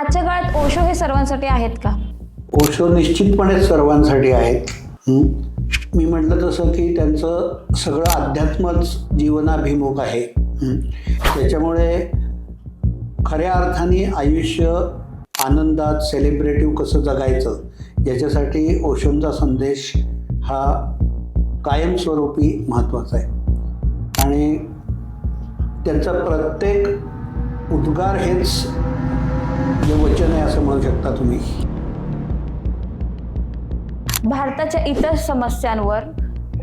आजच्या काळात ओशो हे सर्वांसाठी आहेत का? ओशो निश्चितपणे सर्वांसाठी आहेत. मी म्हटलं तसं की त्यांचं सगळं अध्यात्मच जीवनाभिमुख आहे. त्याच्यामुळे खऱ्या अर्थाने आयुष्य आनंदात सेलिब्रेटिव्ह कसं जगायचं याच्यासाठी ओशोंचा संदेश हा कायमस्वरूपी महत्त्वाचा आहे. आणि त्यांचा प्रत्येक उद्गार हेच जे वचन आहे असं म्हणू शकता तुम्ही. भारताच्या इतर समस्यांवर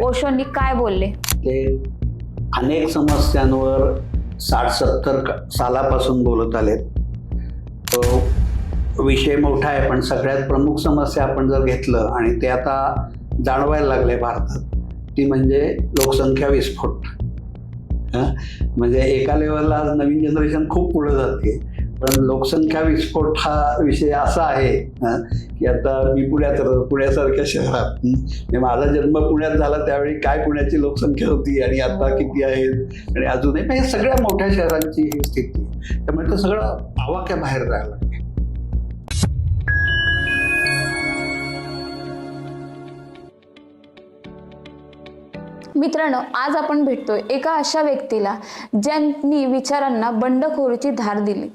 ओशोंनी काय बोलले? ते अनेक समस्यांवर 60-70 सालापासून बोलत आलेत. तो विषय मोठा आहे, पण सगळ्यात प्रमुख समस्या आपण जर घेतलं आणि ते आता जाणवायला लागले भारतात, ती म्हणजे लोकसंख्या विस्फोट. म्हणजे एका लेवलला नवीन जनरेशन खूप पुढे जाते, पण लोकसंख्या विस्फोट हा विषय असा आहे की आता मी पुण्यासारख्या शहरात, म्हणजे माझा जन्म पुण्यात झाला त्यावेळी काय पुण्याची लोकसंख्या होती आणि आता किती आहे आणि अजूनही म्हणजे सगळ्या मोठ्या शहरांची ही स्थिती. त्यामुळे ते सगळं आवाक्या बाहेर जायला लागलं. मित्रांनो, आज आपण भेटतोय एका अशा व्यक्तीला ज्यांनी विचारांना बंडखोरीची धार दिली,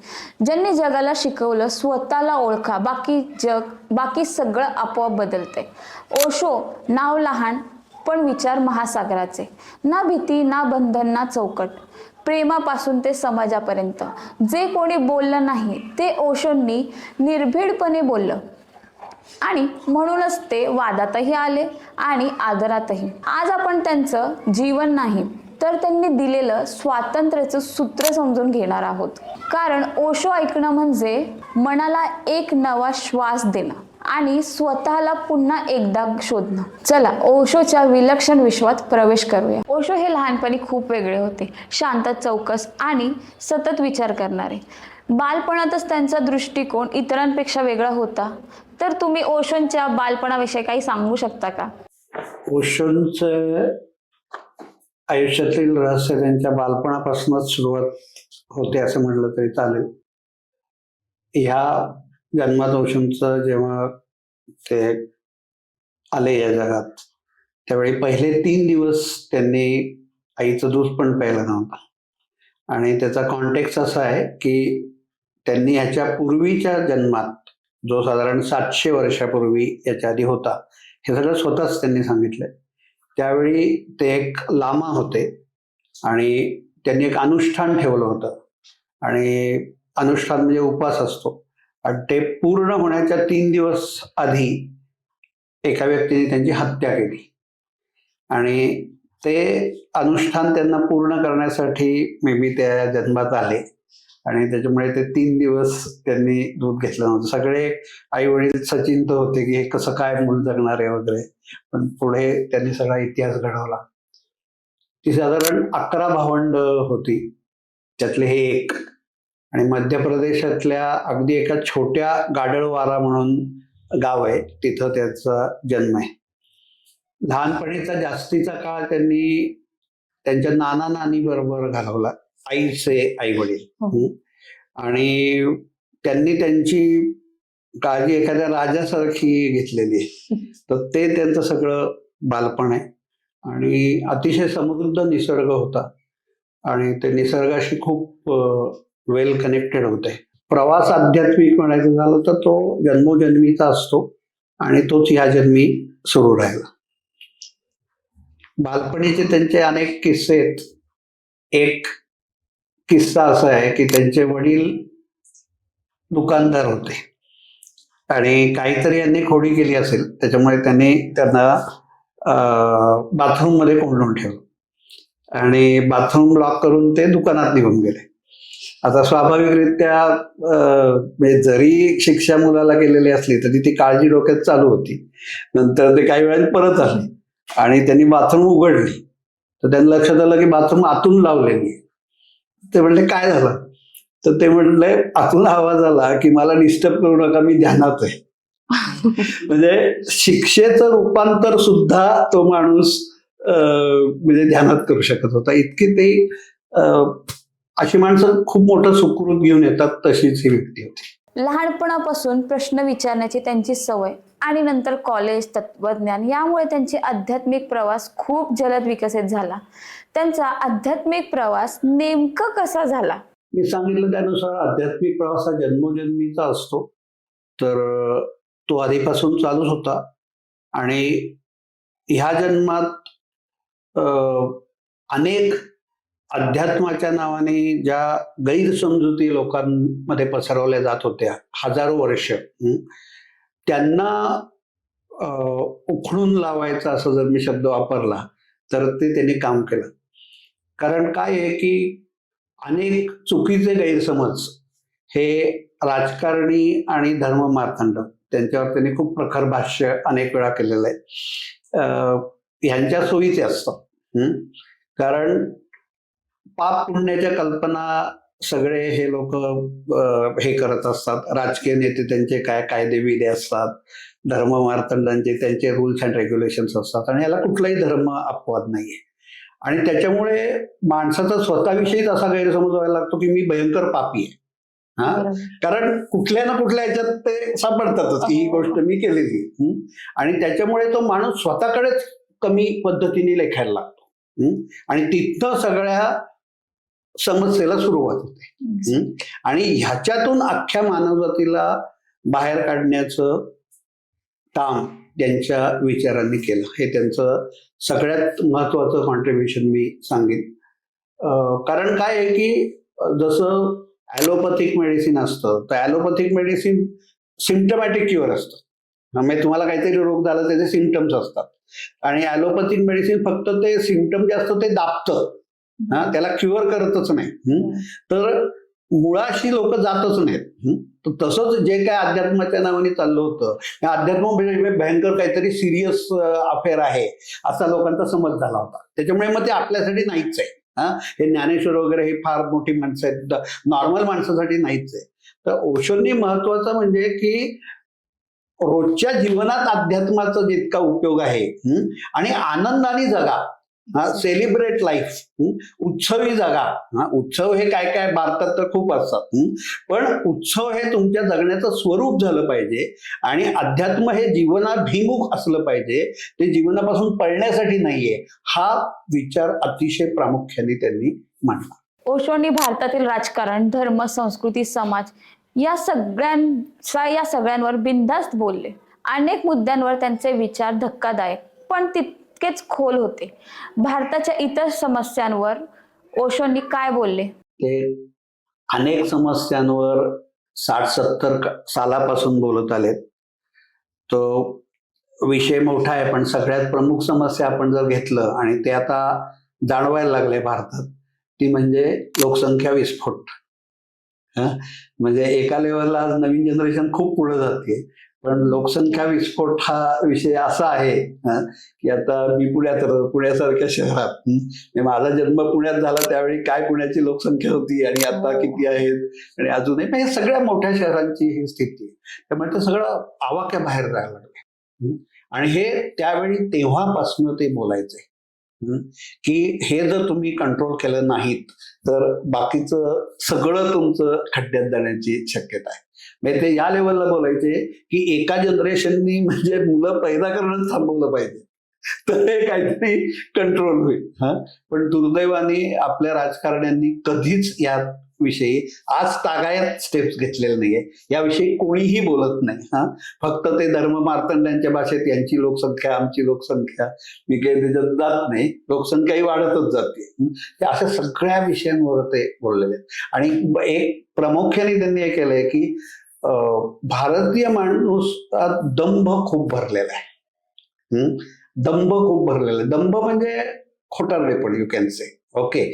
ज्यांनी जगाला शिकवलं स्वतःला ओळखा, बाकी सगळं आपोआप बदलते. ओशो नाव लहान पण विचार महासागराचे. ना भीती, ना बंधन, ना चौकट. प्रेमापासून ते समाजापर्यंत जे कोणी बोललं नाही ते ओशोंनी निर्भीडपणे बोललं. आणि म्हणूनच ते वादातही आले आणि आदरातही. आज आपण त्यांचं जीवन नाही तर त्यांनी दिलेलं स्वातंत्र्याचं सूत्र समजून घेणार आहोत. कारण ओशो ऐकणं म्हणजे मनाला एक नवा श्वास देणं आणि स्वतःला पुन्हा एकदा शोधणं. चला ओशोच्या विलक्षण विश्वात प्रवेश करूया. ओशो हे लहानपणी खूप वेगळे होते. शांत, चौकस आणि सतत विचार करणारे. बालपणातच त्यांचा दृष्टिकोन इतरांपेक्षा वेगळा होता. तर तुम्ही ओशोंच्या बालपणाविषयी काही सांगू शकता का? ओशोंचं आयुष्यातील रहस्य त्यांच्या बालपणापासूनच सुरुवात होते असं म्हटलं तरी चालेल. ह्या जन्मात ओशोंचं जेव्हा ते आले या जगात त्यावेळी पहिले 3 दिवस त्यांनी आईचं दूध पण प्यायलं नव्हतं. आणि त्याचा कॉन्टेक्स्ट असा आहे की त्यांनी ह्याच्या पूर्वीच्या जन्मात, जो साधारण 700 वर्षापूर्वी याच्या आधी होता, हे सगळं स्वतःच त्यांनी सांगितलंय. त्यावेळी ते एक लामा होते आणि त्यांनी एक अनुष्ठान ठेवलं होतं. आणि अनुष्ठान म्हणजे उपवास असतो. आणि ते पूर्ण होण्याच्या 3 दिवस आधी एका व्यक्तीने त्यांची हत्या केली. आणि ते अनुष्ठान त्यांना पूर्ण करण्यासाठी मे बी त्या जन्मात आले आणि त्याच्यामुळे ते 3 दिवस त्यांनी दूध घेतलं नव्हतं. सगळे आई वडील सचिंत होते की हे कसं काय मूल जगणार आहे वगैरे. पण पुढे त्यांनी सगळा इतिहास घडवला. ती साधारण 11 भावंड होती, त्यातले हे एक. आणि मध्य प्रदेशातल्या अगदी एका छोट्या गाडळवारा म्हणून गाव आहे, तिथं त्याचा जन्म आहे. लहानपणीचा जास्तीचा काळ त्यांनी त्यांच्या नाना नानी बरोबर घालवला, आईचे आई वडील. आणि त्यांनी त्यांची काळजी एखाद्या राजासारखी घेतलेली आहे. तर ते त्यांचं सगळं बालपण आहे. आणि अतिशय समृद्ध निसर्ग होता आणि ते निसर्गाशी खूप वेल कनेक्टेड होते. प्रवास आध्यात्मिक म्हणायचं झालं तर तो जन्मोजन्मीचा असतो आणि तोच ह्या जन्मी सुरू राहिला. बालपणीचे त्यांचे अनेक किस्से आहेत. एक किस्सा असा आहे की त्यांचे वडील दुकानदार होते आणि काहीतरी यांनी खोडी केली असेल, त्याच्यामुळे त्यांना बाथरूम मध्ये कोंडून ठेवलं आणि बाथरूम लॉक करून ते दुकानात निघून गेले. आता स्वाभाविकरित्या म्हणजे जरी शिक्षा मुलाला केलेली असली तरी ती काळजी डोक्यात चालू होती. नंतर ते काही वेळाने परत आले आणि त्यांनी बाथरूम उघडली तर त्यांना लक्षात आलं की बाथरूम आतून लावलेली. ते म्हणले काय झालं? तर ते म्हणले आतून आवाज आला की मला डिस्टर्ब करू नका, मी ध्यानात आहे. म्हणजे शिक्षेचं रूपांतर सुद्धा तो माणूस म्हणजे ध्यानात करू शकत होता. इतकी ते अशी माणसं खूप मोठं सुकृत घेऊन येतात, तशीच ही व्यक्ती होती. लहानपणापासून प्रश्न विचारण्याची त्यांची सवय आणि नंतर कॉलेज, तत्वज्ञान यामुळे त्यांचे आध्यात्मिक प्रवास खूप जलद विकसित झाला. त्यांचा आध्यात्मिक प्रवास नेमकं कसा झाला? मी सांगितलं त्यानुसार आध्यात्मिक प्रवास हा जन्मोजन्मीचा असतो. तर तो आधीपासून चालूच होता आणि ह्या जन्मात अनेक अध्यात्माच्या नावाने ज्या गैरसमजुती लोकांमध्ये पसरवल्या जात होत्या हजारो वर्ष, त्यांना उखडून लावायचा असं जर मी शब्द वापरला तर ते त्यांनी काम केलं. कारण काय आहे की अनेक चुकीचे गैरसमज हे राजकारणी आणि धर्ममार्तंड त्यांच्यावर त्यांनी खूप प्रखर भाष्य अनेक वेळा केलेलं आहे. ह्यांच्या सोयीचे असतात. कारण पाप पुण्याच्या कल्पना सगळे हे लोक हे करत असतात. राजकीय नेते त्यांचे काय कायदेविधी असतात, धर्ममार्तंडांचे त्यांचे रूल्स अँड रेग्युलेशन्स असतात आणि याला कुठलाही धर्म अपवाद नाहीये. आणि त्याच्यामुळे माणसाचा स्वतःविषयीच असा गैरसमज व्हायला लागतो की मी भयंकर पापी आहे. कारण कुठल्या ना कुठल्या ह्याच्यात ते सापडतातच की ही गोष्ट मी केलेली. आणि त्याच्यामुळे तो माणूस स्वतःकडेच कमी पद्धतीने लेखायला लागतो आणि तिथं सगळ्या समस्येला सुरुवात होते. आणि ह्याच्यातून अख्ख्या मानवजातीला बाहेर काढण्याचं काम त्यांच्या विचारांनी केलं. हे त्यांचं सगळ्यात महत्वाचं कॉन्ट्रीब्युशन मी सांगेन. कारण काय आहे की जसं ॲलोपॅथिक मेडिसिन असतं तर ॲलोपॅथिक मेडिसिन सिम्पटमॅटिक क्युअर असतं. म्हणजे तुम्हाला काहीतरी रोग झाला त्याचे सिम्पटम्स असतात आणि ॲलोपॅथिक मेडिसिन फक्त ते सिम्पटम जे असतं ते दाबतं, त्याला क्युअर करतच नाही. तर मुळाशी लोक जातच नाहीत. तसंच जे काय अध्यात्माच्या नावाने चाललं होतं, अध्यात्म म्हणजे भयंकर काहीतरी सिरियस अफेअर आहे असा लोकांचा समज झाला होता. त्याच्यामुळे मग ते आपल्यासाठी नाहीच आहे. हे ज्ञानेश्वर वगैरे हे फार मोठी माणसं आहेत, नॉर्मल माणसासाठी नाहीच आहे. तर ओशोंनी महत्वाचं म्हणजे की रोजच्या जीवनात अध्यात्माचा जितका उपयोग आहे आणि आनंदाने जगा, सेलिब्रेट लाईफ, उत्सवी जागा. उत्सव हे काय काय भारतात तर खूप असतात, पण उत्सव हे तुमच्या जगण्याचं स्वरूप झालं पाहिजे आणि अध्यात्म हे जीवनाभिमुख असलं पाहिजे, ते जीवनापासून पळण्यासाठी नाहीये. हा विचार अतिशय प्रामुख्याने त्यांनी मांडला. ओशोंनी भारतातील राजकारण, धर्म, संस्कृती, समाज या सगळ्यांवर बिनधास्त बोलले. अनेक मुद्द्यांवर त्यांचे विचार धक्कादायक पण तितकेच खोल होते. भारताच्या इतर समस्यांवर ओशोंनी काय बोलले? ते अनेक समस्यांवर 60-70 सालापासून बोलत आलेत. तो विषय मोठा आहे, पण सगळ्यात प्रमुख समस्या आपण जर घेतलं आणि ते आता जाणवायला लागले भारतात, ती म्हणजे लोकसंख्या विस्फोट. म्हणजे एका लेवलला आज नवीन जनरेशन खूप पुढे जाते, पण लोकसंख्या विस्फोट हा विषय असा आहे की आता मी पुण्यासारख्या शहरात, माझा जन्म पुण्यात झाला त्यावेळी काय पुण्याची लोकसंख्या होती आणि आता किती आहेत आणि अजूनही, म्हणजे सगळ्या मोठ्या शहरांची ही स्थिती आहे. त्यामुळे ते सगळं आवाक्या बाहेर जायला लागले. आणि हे त्यावेळी तेव्हापासून ते बोलायचे की हे जर तुम्ही कंट्रोल केलं नाहीत तर बाकीचं सगळं तुमचं खड्ड्यात जाण्याची शक्यता आहे. म्हणजे ते या लेवलला बोलायचे की एका जनरेशननी म्हणजे मुलं पैदा करणं थांबवलं पाहिजे तर हे काहीतरी कंट्रोल होईल. पण दुर्दैवाने आपल्या राजकारण्यांनी कधीच या विषयी आज तागायत स्टेप्स घेतलेले नाहीये. याविषयी कोणीही बोलत नाही. फक्त ते धर्म मार्तंड्यांच्या भाषेत यांची लोकसंख्या आमची लोकसंख्या, मी काही त्याच्यात जात नाही, लोकसंख्याही वाढतच जाते. ते अशा सगळ्या विषयांवर ते बोललेले आहेत. आणि एक प्रामुख्याने त्यांनी हे केलंय की भारतीय माणूस दंभ खूप भरलेला आहे. दंभ खूप भरलेला आहे. दंभ म्हणजे खोटारडेपण, यू कॅन से. ओके,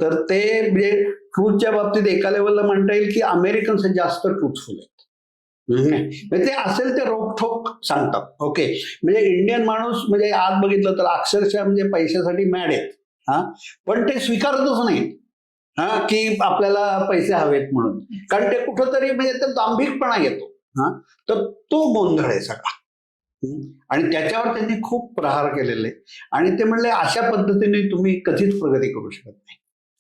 तर ते म्हणजे ट्रूथच्या बाबतीत एका लेवलला म्हणता येईल की अमेरिकन्स जास्त ट्रूथफुल आहेत. ते असेल ते रोखठोक सांगतात. ओके, म्हणजे इंडियन माणूस म्हणजे आज बघितलं तर अक्षरशः म्हणजे पैशासाठी मॅड आहेत. पण ते स्वीकारतच नाहीत की आपल्याला पैसे हवेत म्हणून, कारण ते कुठंतरी म्हणजे ते दांभिकपणा येतो. तर तो गोंधळ आहे सगळा. आणि त्याच्यावर त्यांनी खूप प्रहार केलेले आणि ते म्हणले अशा पद्धतीने तुम्ही कधीच प्रगती करू शकत नाही.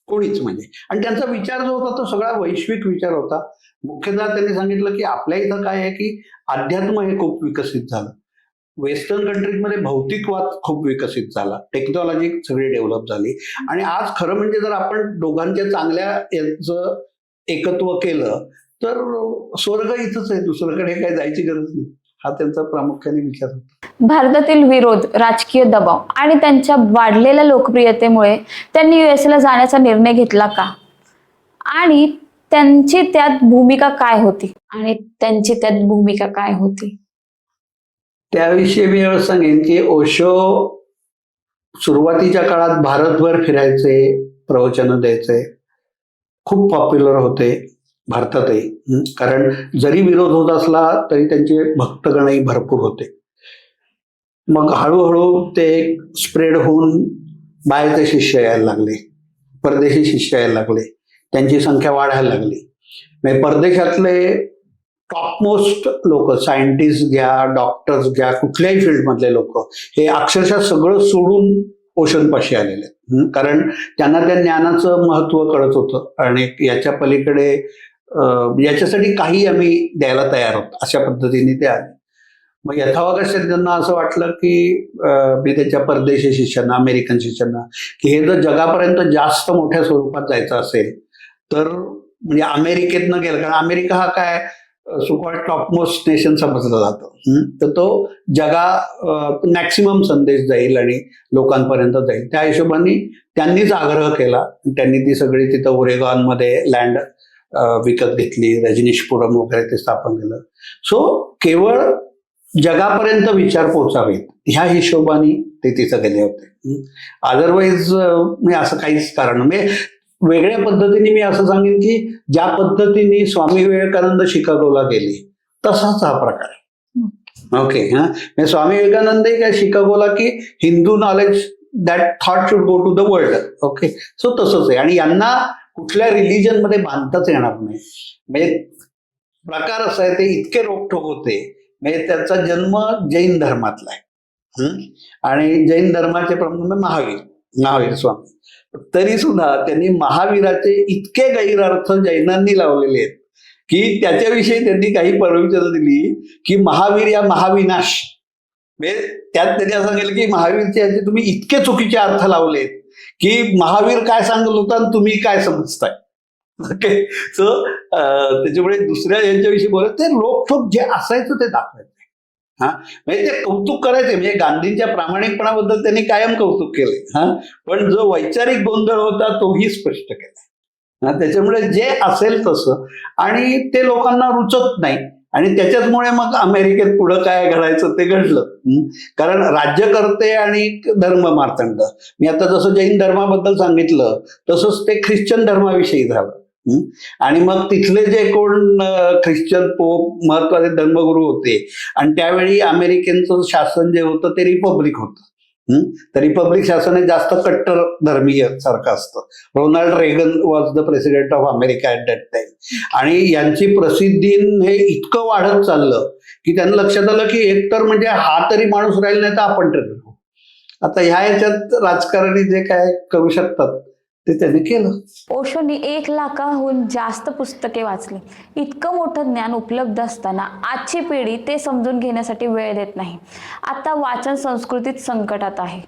कोणीच म्हणजे. आणि त्यांचा विचार जो होता तो सगळा वैश्विक विचार होता. मुख्यतः त्यांनी सांगितलं की आपल्या इथं काय आहे की अध्यात्म हे खूप विकसित झालं. वेस्टर्न कंट्रीजमध्ये भौतिकवाद खूप विकसित झाला, टेक्नॉलॉजी सगळी डेव्हलप झाली. आणि आज खरं म्हणजे जर आपण दोघांच्या चांगल्या यांचं एकत्व केलं तर स्वर्ग इथंच आहे, दुसरीकडे काही जायची गरज नाही. हा त्यांचा प्रामुख्याने विचार होता. भारतातील विरोध, राजकीय दबाव आणि त्यांच्या वाढलेल्या लोकप्रियतेमुळे त्यांनी USA ला जाण्याचा निर्णय घेतला का? आणि त्यांची त्यात भूमिका काय होती? त्याविषयी मी एवढं सांगेन की ओशो सुरुवातीच्या काळात भारतभर फिरायचे, प्रवचनं द्यायचे, खूप पॉप्युलर होते भारतातही. कारण जरी विरोध होत असला तरी त्यांचे भक्तगणही भरपूर होते. मग हळूहळू ते स्प्रेड होऊन बाहेरचे शिष्य यायला लागले, परदेशी शिष्य यायला लागले, त्यांची संख्या वाढायला लागली. म्हणजे परदेशातले टॉपमोस्ट लोक, सायंटिस्ट घ्या, डॉक्टर्स घ्या, कुठल्याही फील्डमधले लोक हे अक्षरशः सगळं सोडून ओशनपाशी आलेले आहेत. कारण त्यांना त्या ज्ञानाचं महत्व कळत होतं आणि याच्या पलीकडे याच्यासाठी काही आम्ही द्यायला तयार आहोत, अशा पद्धतीने ते आले. मग यथावकाशात त्यांना असं वाटलं की मी त्याच्या परदेशी शिष्यांना, अमेरिकन शिष्यांना, की हे जर जगापर्यंत जास्त मोठ्या स्वरूपात जायचं असेल तर म्हणजे अमेरिकेतनं गेलं, कारण अमेरिका हा काय सुकॉल्ड टॉपमोस्ट नेशन समजलं जातं, तर तो मॅक्सिमम संदेश जाईल आणि लोकांपर्यंत जाईल. त्या हिशोबाने त्यांनीच आग्रह केला. त्यांनी ती सगळी तिथं ओरेगॉनमध्ये लँड विकत घेतली, रजनीशपुरम वगैरे ते स्थापन केलं. सो केवळ जगापर्यंत विचार पोहोचावेत ह्या हिशोबाने ते तिथं गेले होते. अदरवाईज मी असं काहीच कारण म्हणजे वेगळ्या पद्धतीने मी असं सांगेन की ज्या पद्धतीने स्वामी विवेकानंद शिकागोला गेले तसाच हा प्रकार आहे. ओके, हा स्वामी विवेकानंदही काय शिकागोला की Hindu knowledge that thought should go to the world. Okay, so तसंच आहे. आणि यांना कुठल्या रिलिजन मध्ये बांधताच येणार नाही. म्हणजे प्रकार असा आहे, ते इतके रोखठोक होते. म्हणजे त्याचा जन्म जैन धर्मातला आहे आणि जैन धर्माचे प्रमुख महावीर स्वामी. तरी सुद्धा त्यांनी महावीराचे इतके गैरअर्थ जैनांनी लावलेले आहेत की त्याच्याविषयी त्यांनी काही प्रवचनं दिली की महावीर या महाविनाश. म्हणजे त्यात त्यांनी असं सांगितलं की महावीरचे याचे तुम्ही इतके चुकीचे अर्थ लावलेत की महावीर काय सांगत होता आणि तुम्ही काय समजताय. ओके, सो त्याच्यामुळे दुसऱ्या यांच्याविषयी बोलत ते रोखोक जे असायचं ते दाखवायचं. म्हणजे ते कौतुक करायचे. म्हणजे गांधींच्या प्रामाणिकपणाबद्दल त्यांनी कायम कौतुक केले. पण जो वैचारिक गोंधळ होता तोही स्पष्ट केला. त्याच्यामुळे जे असेल तसं, आणि ते लोकांना रुचत नाही. आणि त्याच्याचमुळे मग अमेरिकेत पुढं काय घडायचं ते घडलं. कारण राज्यकर्ते आणि धर्म मार्तंड, मी आता जसं जैन धर्माबद्दल सांगितलं तसंच ते ख्रिश्चन धर्माविषयी झालं. आणि मग तिथले जे कोण ख्रिश्चन पोप महत्वाचे धर्मगुरू होते, आणि त्यावेळी अमेरिकेचं शासन जे होतं ते रिपब्लिक होतं. तर रिपब्लिक शासन हे जास्त कट्टर धर्मीय सारखं असतं. Ronald Reagan was the president of America at that time. आणि यांची प्रसिद्धी हे इतकं वाढत चाललं की त्यांना लक्षात आलं की एकतर म्हणजे हा तरी माणूस राहील, नाही तर आपण तरी राहू. आता ह्या याच्यात राजकारणी जे काय करू शकतात ते त्यांनी केलं. ओशोनी 1 लाखाहून जास्त पुस्तके वाचली. इतकं मोठं ज्ञान उपलब्ध असताना आजची पिढी ते समजून घेण्यासाठी वेळ देत नाही. आता वाचन संस्कृतीत संकटात आहे.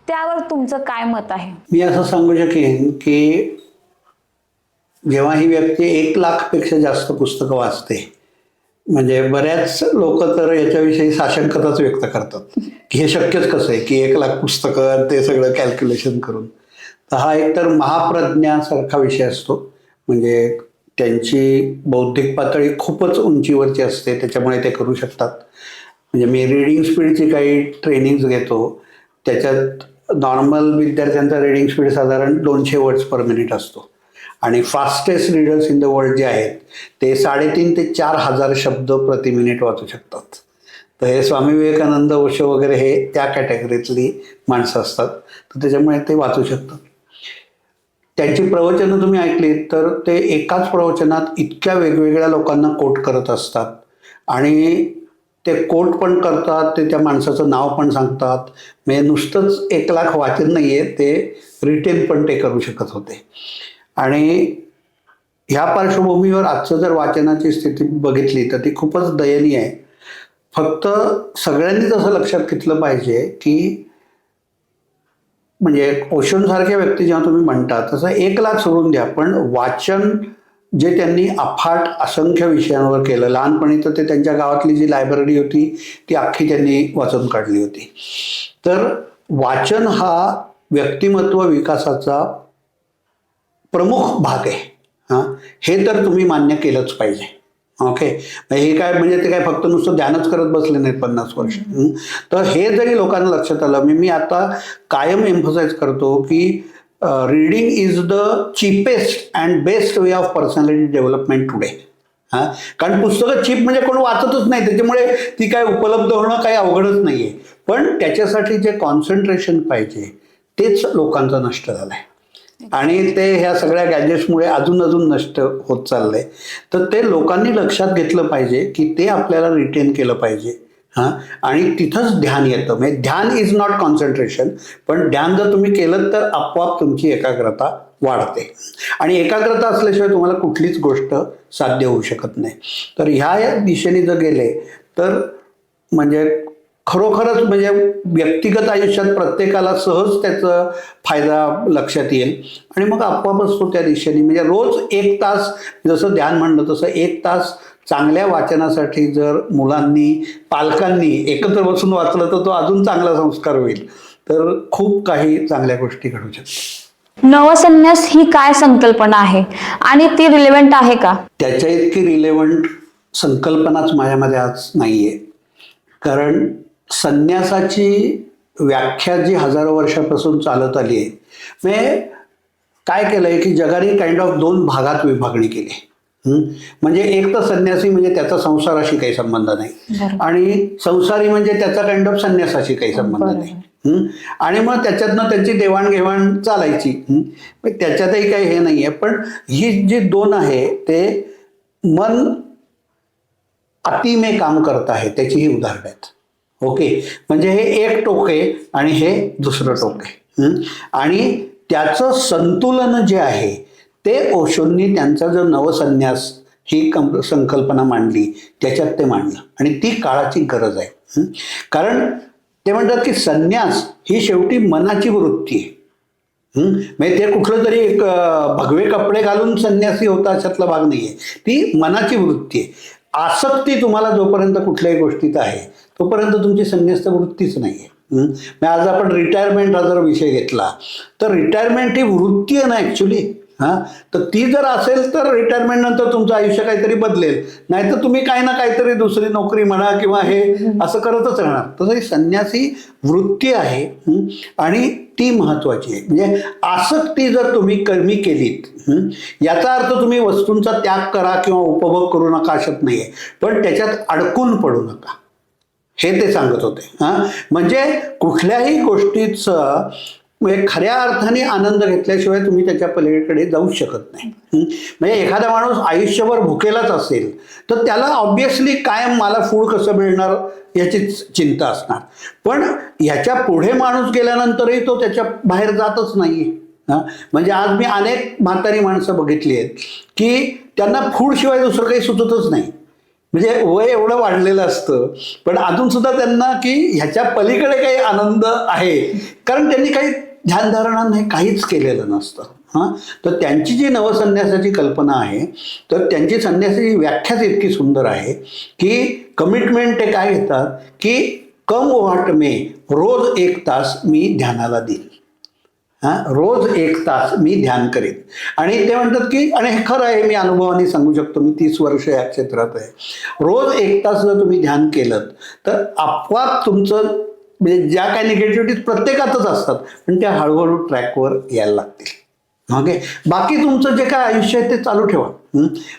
त्यावर तुमचं काय मत आहे? मी असं सांगू शकेन की जेव्हा ही व्यक्ती 1 लाखपेक्षा जास्त पुस्तकं वाचते, म्हणजे बऱ्याच लोक तर याच्याविषयी साशंकताच व्यक्त करतात की हे शक्यच कसं आहे की 1 लाख पुस्तकं ते सगळं कॅल्क्युलेशन करून. तर हा एकतर महाप्रज्ञासारखा विषय असतो. म्हणजे त्यांची बौद्धिक पातळी खूपच उंचीवरची असते, त्याच्यामुळे ते करू शकतात. म्हणजे मी रीडिंग स्पीडची काही ट्रेनिंग्स घेतो, त्याच्यात नॉर्मल विद्यार्थ्यांचा रीडिंग स्पीड साधारण 200 वर्ड्स पर मिनिट असतो. आणि fastest readers in the world जे आहेत ते 3,500 ते 4,000 शब्द प्रति मिनिट वाचू शकतात. तर हे स्वामी विवेकानंद, ओशो वगैरे हे त्या कॅटेगरीतली माणसं असतात. तर त्याच्यामुळे ते वाचू शकतात. त्यांची प्रवचनं तुम्ही ऐकली तर ते एकाच प्रवचनात इतक्या वेगवेगळ्या लोकांना कोट करत असतात आणि ते कोट पण करतात, ते त्या माणसाचं नाव पण सांगतात. म्हणजे नुसतंच 1,00,000 वाचन नाहीये, ते रिटेन पण ते करू शकत होते. आणि ह्या पार्श्वभूमीवर आजचं जर वाचनाची स्थिती बघितली तर ती खूपच दयनीय आहे. फक्त सगळ्यांनीच असं लक्षात घेतलं पाहिजे की म्हणजे ओशोंसारख्या व्यक्ती जेव्हा तुम्ही म्हणता तसं 1,00,000 सोडून द्या, पण वाचन जे त्यांनी अफाट असंख्य विषयांवर केलं. लहानपणी तर ते त्यांच्या गावातली जी लायब्ररी होती ती अख्खी त्यांनी वाचून काढली होती. तर वाचन हा व्यक्तिमत्व विकासाचा प्रमुख भाग आहे. हां, हे तर तुम्ही मान्य केलंच पाहिजे. ओके, हे काय म्हणजे ते काय फक्त नुसतं ध्यानच करत बसले नाहीत 50 वर्ष. तर हे जरी लोकांना लक्षात आलं, मी आता कायम एम्फसाइज करतो की reading is the cheapest and best way of personality development today. हां, कारण पुस्तकं चीप म्हणजे कोण वाचतच नाही, त्याच्यामुळे ती काय उपलब्ध होणं काही अवघडच नाहीये. पण त्याच्यासाठी जे कॉन्सन्ट्रेशन पाहिजे तेच लोकांचं नष्ट झालंय. आणि ते ह्या सगळ्या गॅजेट्समुळे अजून नष्ट होत चाललंय. तर ते लोकांनी लक्षात घेतलं पाहिजे की ते आपल्याला रिटेन केलं पाहिजे. हां, आणि तिथंच ध्यान येतं. म्हणजे ध्यान इज नॉट कॉन्सन्ट्रेशन, पण ध्यान जर तुम्ही केलं तर आपोआप तुमची एकाग्रता वाढते. आणि एकाग्रता असल्याशिवाय तुम्हाला कुठलीच गोष्ट साध्य होऊ शकत नाही. तर ह्या दिशेने जर गेले तर म्हणजे खरोखरच म्हणजे व्यक्तिगत आयुष्यात प्रत्येकाला सहज त्याचा फायदा लक्षात येईल. आणि मग आपोआपच तो त्या दिशेने म्हणजे रोज 1 तास, जसं ध्यान म्हणलं तसं 1 तास चांगल्या वाचनासाठी जर मुलांनी, पालकांनी एकत्र बसून वाचलं तर तो अजून चांगला संस्कार होईल. तर खूप काही चांगल्या गोष्टी घडू शकतात. नवसन्यास ही काय संकल्पना आहे आणि ती रिलेव्हंट आहे का? त्याच्या इतकी रिलेव्हंट संकल्पनाच माझ्यामध्ये आज नाहीये. कारण संन्यासाची व्याख्या जी हजारो वर्षापासून चालत आली आहे, म्हणजे काय केलंय की जगाने काइंड ऑफ 2 भागात विभागणी केली. म्हणजे एक तर संन्यासी म्हणजे त्याचा संसाराशी काही संबंध नाही, आणि संसारी म्हणजे त्याचा काइंड ऑफ संन्यासाशी काही संबंध नाही. आणि मग त्याच्यातनं त्यांची देवाणघेवाण चालायची. त्याच्यातही काही हे नाहीये. पण ही जी 2 आहे ते मन अति में काम करत आहे त्याची ही उदाहरणं आहेत. ओके, म्हणजे हे एक टोक आहे आणि हे दुसरं टोक आहे. आणि त्याचं संतुलन जे आहे ते ओशोंनी त्यांचा जो नवसन्यास ही संकल्पना मांडली त्याच्यात ते मांडलं. आणि ती काळाची गरज आहे. कारण ते म्हणतात की संन्यास ही शेवटी मनाची वृत्ती आहे. म्हणजे ते कुठलं तरी एक भगवे कपडे घालून संन्यासी होता अशातला भाग नाहीये. ती मनाची वृत्ती आहे. आसक्ती तुम्हाला जोपर्यंत कुठल्याही गोष्टीत आहे तोपर्यंत तुमची संन्यस्त वृत्तीच नाहीये. आज आपण रिटायरमेंट हा जर विषय घेतला तर रिटायरमेंट ही वृत्ती आहे ना ऍक्च्युली. तर ती जर असेल तर रिटायरमेंट नंतर तुमचं आयुष्य काहीतरी बदलेल, नाहीतर तुम्ही काही ना काहीतरी दुसरी नोकरी म्हणा किंवा हे असं करतच राहणार. तसं ही संन्यासी वृत्ती आहे आणि ती महत्वाची आहे. म्हणजे आसक्ती जर तुम्ही कमी केलीत, याचा अर्थ तुम्ही वस्तूंचा त्याग करा किंवा उपभोग करू नका अशात नाहीये, पण त्याच्यात अडकून पडू नका हे ते सांगत होते. म्हणजे कुठल्याही गोष्टीचं म्हणजे खऱ्या अर्थाने आनंद घेतल्याशिवाय तुम्ही त्याच्या पलीकडे जाऊ शकत नाही. म्हणजे एखादा माणूस आयुष्यभर भुकेलाच असेल तर त्याला ऑब्व्हियसली कायम मला फूड कसं मिळणार याची चिंता असणार. पण ह्याच्या पुढे माणूस गेल्यानंतरही तो त्याच्या बाहेर जातच नाहीये. म्हणजे आज मी अनेक म्हातारी माणसं बघितली आहेत की त्यांना फूड शिवाय दुसरं काही सुचतच नाही. म्हणजे वय एवढं वाढलेलं असतं पण अजून सुद्धा त्यांना की ह्याच्या पलीकडे काही आनंद आहे, कारण त्यांनी काही ध्यानधारणा नाही, काहीच केलेलं नसतं. तर त्यांची जी नवसन्यासाची कल्पना आहे तर त्यांची संन्यासाची व्याख्याच इतकी सुंदर आहे की कमिटमेंट ते काय घेतात की कम व्हॉट मे, रोज 1 तास मी ध्यानाला देईन. रोज 1 तास मी ध्यान करेन. आणि ते म्हणतात की, आणि हे खरं आहे, मी अनुभवाने सांगू शकतो, मी 30 वर्ष या क्षेत्रात आहे. रोज 1 तास जर तुम्ही ध्यान केलं तर आपोआप तुमचं म्हणजे ज्या काही निगेटिव्हिटीज प्रत्येकातच असतात पण त्या हळूहळू ट्रॅकवर यायला लागतील. ओके, बाकी तुमचं जे काय आयुष्य आहे ते चालू ठेवा.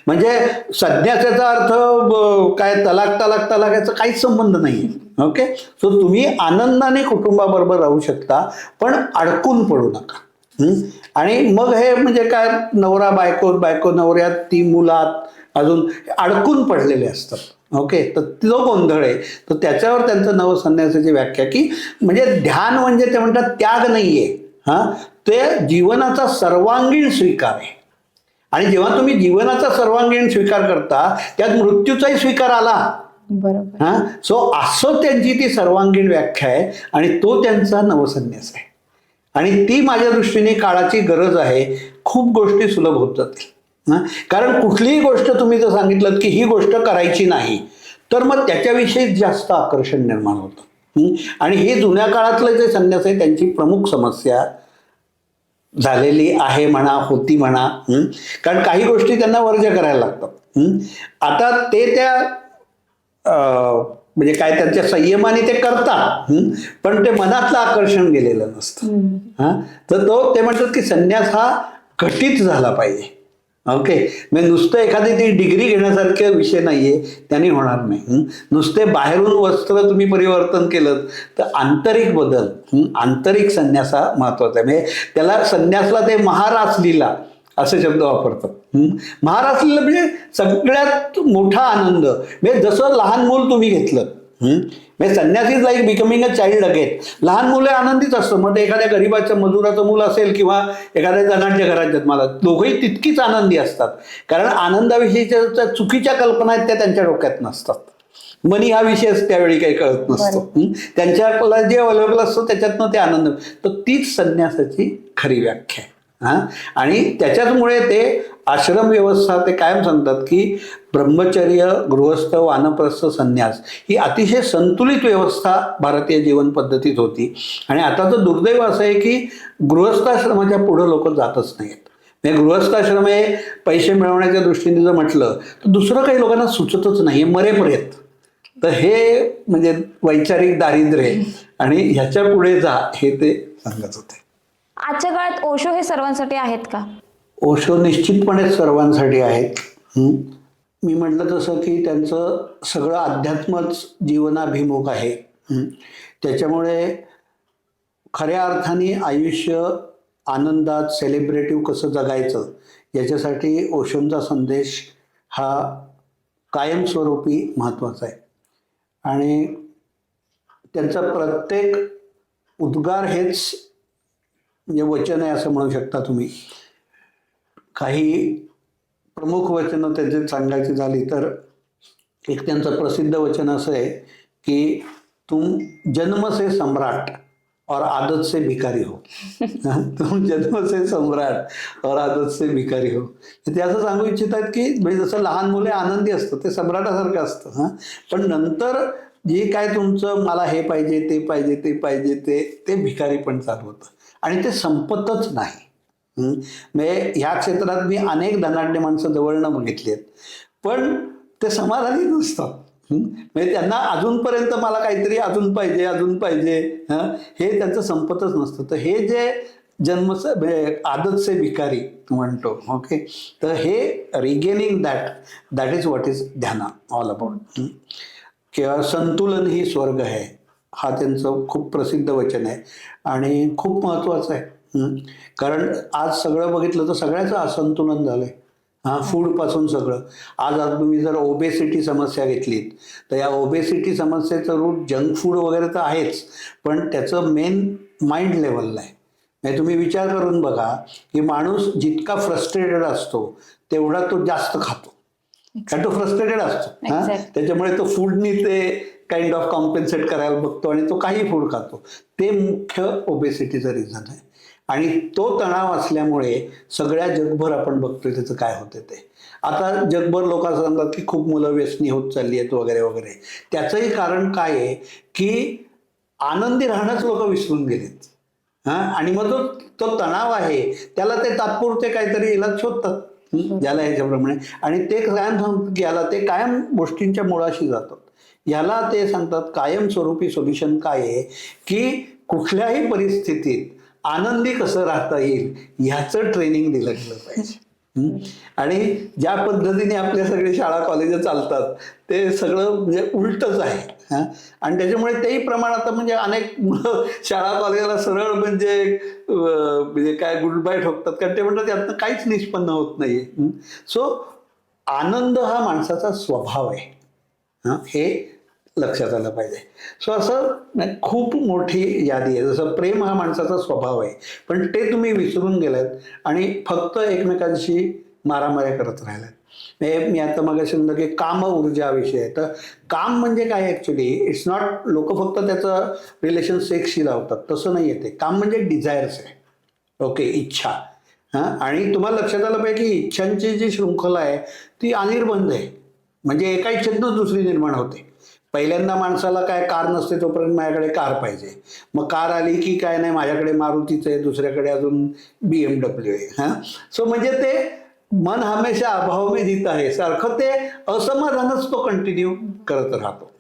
म्हणजे संन्यासाचा अर्थ काय तलाक याचा काहीच संबंध नाही. ओके, सो तुम्ही आनंदाने कुटुंबाबरोबर राहू शकता पण अडकून पडू नका. आणि मग हे म्हणजे काय नवरा बायको, बायको नवऱ्यात, ती मुलात, अजून अडकून पडलेले असतात. ओके, तर जो गोंधळ आहे तर त्याच्यावर त्यांचं नवसन्यासाची व्याख्या की म्हणजे ध्यान म्हणजे ते म्हणतात त्याग नाहीये, ते जीवनाचा सर्वांगीण स्वीकार आहे. आणि जेव्हा तुम्ही जीवनाचा सर्वांगीण स्वीकार करता त्यात मृत्यूचाही स्वीकार आला. बरोबर. सो असं त्यांची ती सर्वांगीण व्याख्या आहे आणि तो त्यांचा नवसन्यास आहे. आणि ती माझ्या दृष्टीने काळाची गरज आहे. खूप गोष्टी सुलभ होत जातील. कारण कुठलीही गोष्ट तुम्ही जर सांगितलं की ही गोष्ट करायची नाही तर मग त्याच्याविषयी जास्त आकर्षण निर्माण होतं. आणि हे जुन्या काळातले जे संन्यास आहे त्यांची प्रमुख समस्या झालेली आहे म्हणा, होती म्हणा. कारण काही गोष्टी त्यांना वर्ज करायला लागतात. आता ते त्या म्हणजे काय त्यांच्या संयमाने ते करतात, पण ते मनातलं आकर्षण गेलेलं नसतं. तर तो ते म्हणतात की संन्यास हा घटित झाला पाहिजे. ओके, म्हणजे नुसतं एखादी ती डिग्री घेण्यासारखे विषय नाहीये, त्याने होणार नाही. नुसते बाहेरून वस्त्र तुम्ही परिवर्तन केलं तर आंतरिक बदल, आंतरिक संन्यास हा महत्वाचा आहे. म्हणजे त्याला संन्यासला ते महारासलीला असे शब्द वापरतात. महारासलीला म्हणजे सगळ्यात मोठा आनंद. म्हणजे जसं लहान मूल तुम्ही घेतलं, म्हणजे संन्यास is like becoming a child again. लहान मुले आनंदीच असतं. मग ते एखाद्या गरीबाच्या मजुराचं मूल असेल किंवा एखाद्या धनाढ्य घरात जन्माला, दोघंही तितकीच आनंदी असतात. कारण आनंदाविषयीच्या चुकीच्या कल्पना आहेत त्या त्यांच्या डोक्यात नसतात. मनी हा विषयच त्यावेळी काही कळत नसतो. त्यांच्याला जे अवेलेबल असतं त्याच्यातनं ते आनंद. तर तीच संन्यासाची खरी व्याख्या आहे. आणि त्याच्याचमुळे ते आश्रम व्यवस्था ते कायम सांगतात की ब्रह्मचर्य, गृहस्थ, वानप्रस्थ, संन्यास ही अतिशय संतुलित व्यवस्था भारतीय जीवन पद्धतीत होती. आणि आताचं दुर्दैव असं आहे की गृहस्थाश्रमाच्या पुढे लोक जातच नाहीत. म्हणजे गृहस्थाश्रम हे पैसे मिळवण्याच्या दृष्टीने जर म्हटलं तर दुसरं काही लोकांना सुचतच नाही मरेपर्यंत. तर हे म्हणजे वैचारिक दारिद्र्य आणि ह्याच्या पुढे जा हे ते सांगत होते. आजच्या काळात ओशो हे सर्वांसाठी आहेत का? ओशो निश्चितपणे सर्वांसाठी आहेत. मी म्हटलं तसं की त्यांचं सगळं अध्यात्मच जीवनाभिमुख आहे. त्याच्यामुळे खऱ्या अर्थाने आयुष्य आनंदात सेलिब्रेटिव्ह कसं जगायचं याच्यासाठी ओशोंचा संदेश हा कायमस्वरूपी महत्त्वाचा आहे. आणि त्यांचा प्रत्येक उद्गार हेच म्हणजे वचन आहे असं म्हणू शकता तुम्ही. काही प्रमुख वचनं त्यांचे सांगायची झाली तर एक त्यांचं प्रसिद्ध वचन असं आहे की तुम जन्म से सम्राट और आदत से भिकारी हो. तुम जन्म से सम्राट और आदत से भिकारी हो. ते असं सांगू इच्छितात की म्हणजे जसं लहान मुले आनंदी असतं ते सम्राटासारखं असतं, पण नंतर जे काय तुमचं मला हे पाहिजे ते पाहिजे ते पाहिजे ते भिकारी पण चालू होतं आणि ते संपतच नाही. म्हणजे ह्या क्षेत्रात मी अनेक धनाढ्य माणसं जवळनं बघितली आहेत, पण ते समाधानी नसतात. म्हणजे त्यांना अजूनपर्यंत मला काहीतरी अजून पाहिजे अजून पाहिजे, हे त्यांचं संपतच नसतं. तर हे जे आदत से भिकारी म्हणतो, ओके, तर हे regaining that is what is ध्यान ऑल अबाउट. किंवा संतुलन ही स्वर्ग आहे हा त्यांचं खूप प्रसिद्ध वचन आहे आणि खूप महत्वाचं आहे. कारण आज सगळं बघितलं तर सगळ्याचं असंतुलन झालंय. फूड पासून सगळं. आज तुम्ही जर ओबेसिटी समस्या घेतलीत तर या ओबेसिटी समस्येचं रूट जंक फूड वगैरे तर आहेच, पण त्याचं मेन माइंड लेवलला आहे. म्हणजे तुम्ही विचार करून बघा की माणूस जितका फ्रस्ट्रेटेड असतो तेवढा तो जास्त खातो, कारण तो फ्रस्ट्रेटेड असतो. त्याच्यामुळे तो फूडनी ते काइंड ऑफ कॉम्पेन्सेट करायला बघतो आणि तो काही फूड खातो. ते मुख्य ओबेसिटीचं रिझन आहे. आणि तो तणाव असल्यामुळे सगळ्या जगभर आपण बघतोय त्याचं काय होतं ते. आता जगभर लोक असं सांगतात की खूप मुलं व्यसनी होत चालली आहेत वगैरे वगैरे. त्याचंही कारण काय आहे की आनंदी राहणंच लोक विसरून गेलेत. आणि मग तो तणाव आहे त्याला ते तात्पुरते काहीतरी इलाज शोधतात ज्याला ह्याच्याप्रमाणे, आणि ते कायम याला ते कायम गोष्टींच्या मुळाशी जातात. याला ते सांगतात कायमस्वरूपी सोल्युशन काय आहे की कुठल्याही परिस्थितीत आनंदी कसं राहता येईल ह्याचं ट्रेनिंग दिलं गेलं पाहिजे. आणि ज्या पद्धतीने आपल्या सगळे शाळा कॉलेज चालतात ते सगळं म्हणजे उलटच आहे. आणि त्याच्यामुळे तेही प्रमाण आता म्हणजे अनेक मुलं शाळा कॉलेजला सरळ म्हणजे काय गुड बाय ठोकतात, कारण ते म्हणतात त्यातनं काहीच निष्पन्न होत नाहीये. सो आनंद हा माणसाचा स्वभाव आहे. हे लक्षात आलं पाहिजे. सो असं खूप मोठी यादी आहे. जसं प्रेम हा माणसाचा स्वभाव आहे, पण ते तुम्ही विसरून गेलात आणि फक्त एकमेकांशी मारामाऱ्या करत राहिलात. मी आता मगाशी म्हणलं की काम ऊर्जा विषय आहे. तर काम म्हणजे काय ॲक्च्युली इट्स नॉट, लोक फक्त त्याचं रिलेशन सेक्सशी लावतात, तसं नाही येते. काम म्हणजे डिझायर्स आहे. ओके, इच्छा. आणि तुम्हाला लक्षात आलं पाहिजे की इच्छांची जी शृंखला आहे ती अनिर्बंध आहे. म्हणजे एका इच्छेतनंच दुसरी निर्माण होते. पहिल्यांदा माणसाला काय कार नसते तोपर्यंत माझ्याकडे कार पाहिजे, मग कार आली की काय नाही माझ्याकडे मारुतीचं आहे, दुसऱ्याकडे अजून BMW आहे. सो म्हणजे ते मन हमेशा अभाव में जीता आहे सारखं ते असमाधानच तो कंटिन्यू करत राहतो.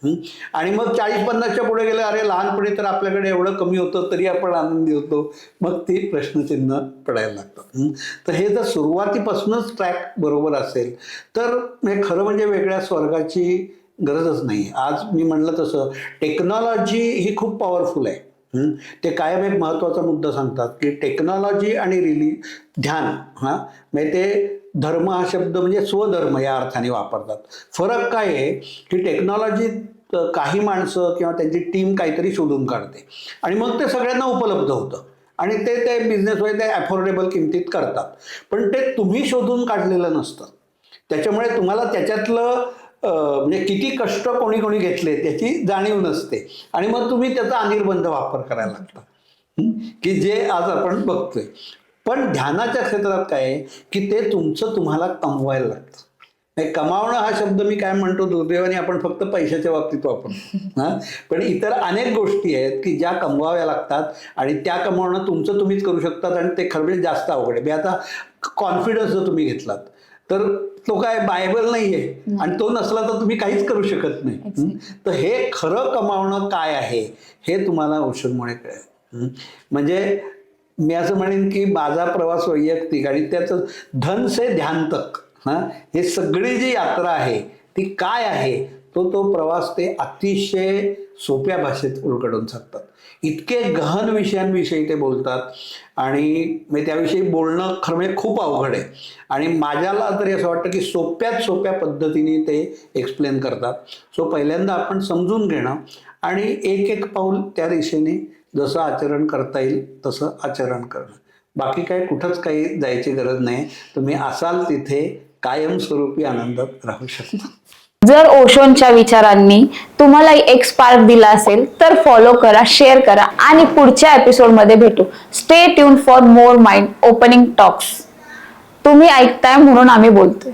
आणि मग 40-50च्या पुढे गेले, अरे लहानपणी तर आपल्याकडे एवढं कमी होतं तरी आपण आनंदी होतो, मग ते प्रश्नचिन्ह पडायला लागतं. तर हे जर सुरुवातीपासूनच ट्रॅक बरोबर असेल तर खरं म्हणजे वेगळ्या स्वर्गाची गरजच नाही. आज मी म्हणलं तसं टेक्नॉलॉजी ही खूप पॉवरफुल आहे. ते कायम एक महत्त्वाचा मुद्दा सांगतात की टेक्नॉलॉजी आणि ध्यान, म्हणजे ते धर्म हा शब्द म्हणजे स्वधर्म या अर्थाने वापरतात. फरक काय आहे की टेक्नॉलॉजीत काही माणसं किंवा त्यांची टीम काहीतरी शोधून काढते आणि मग ते सगळ्यांना उपलब्ध होतं आणि ते बिझनेसमध्ये ते अफोर्डेबल किमतीत करतात. पण ते तुम्ही शोधून काढलेलं नसतं. त्याच्यामुळे तुम्हाला त्याच्यातलं म्हणजे किती कष्ट कोणी कोणी घेतले त्याची जाणीव नसते आणि मग तुम्ही त्याचा अनिर्बंध वापर करायला लागता, की जे आज आपण बघतोय. पण ध्यानाच्या क्षेत्रात काय आहे की ते तुमचं तुम्हाला कमवायला लागतं. कमावणं हा शब्द मी काय म्हणतो दुर्दैवाने आपण फक्त पैशाच्या बाबतीत वापरतो. पण इतर अनेक गोष्टी आहेत की ज्या कमवाव्या लागतात आणि त्या कमावणं तुमचं तुम्हीच करू शकतात आणि ते खरं म्हणजे जास्त अवघड आहे. आता कॉन्फिडन्स जर तुम्ही घेतलात तर तो काय बायबल नाहीये आणि तो नसला तर तुम्ही काहीच करू शकत नाही. तर हे खरं कमावणं काय आहे हे तुम्हाला औषधमुळे कळेल. म्हणजे मी असं म्हणेन की माझा प्रवास वैयक्तिक आणि त्याचं धन से ध्यान तक, हे सगळी जी यात्रा आहे ती काय आहे तो प्रवास ते अतिशय सोप्या भाषेत उलगडून सांगतात. इतके गहन विषयांविषयी ते बोलतात आणि त्याविषयी बोलणं खरं म्हणजे खूप अवघड आहे आणि माझ्याला तरी असं वाटतं की सोप्यात सोप्या पद्धतीने ते एक्सप्लेन करतात. सो पहिल्यांदा आपण समजून घेणं आणि एक एक पाऊल त्या दिशेने जसं आचरण करता येईल तसं आचरण करणं. बाकी काय कुठंच काही जायची गरज नाही. तुम्ही असाल तिथे कायमस्वरूपी आनंदात राहू शकता. जर ओशोंच्या विचारांनी तुम्हाला एक स्पार्क दिला असेल तर फॉलो करा, शेअर करा आणि पुढच्या एपिसोडमध्ये भेटू. Stay tune for more mind opening talks. तुम्ही ऐकताय म्हणून आम्ही बोलतोय.